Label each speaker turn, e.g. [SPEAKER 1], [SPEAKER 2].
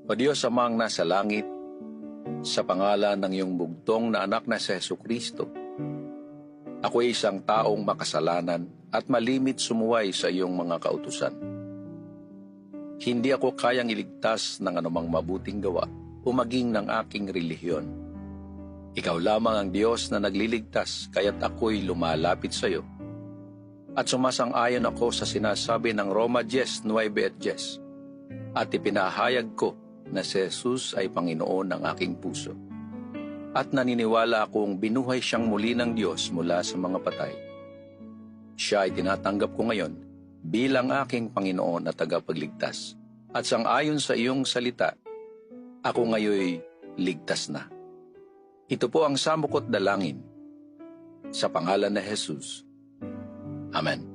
[SPEAKER 1] O Diyos Amang nasa langit, sa pangalan ng iyong bugtong na anak na si Jesucristo, ako ay isang taong makasalanan at malimit sumuway sa iyong mga kautusan. Hindi ako kayang iligtas ng anumang mabuting gawa o maging ng aking relihiyon. Ikaw lamang ang Diyos na nagliligtas, kaya't ako'y lumalapit sa iyo. At sumasang-ayon ako sa sinasabi ng Roma 10:9 at ipinahayag ko na si Jesus ay Panginoon ng aking puso. At naniniwala akong binuhay siyang muli ng Diyos mula sa mga patay. Siya ay tinatanggap ko ngayon bilang aking Panginoon at tagapagligtas. At sang-ayon sa iyong salita, ako ngayoy ligtas na. Ito po ang samukot dalangin sa pangalan ni Jesus. Amen.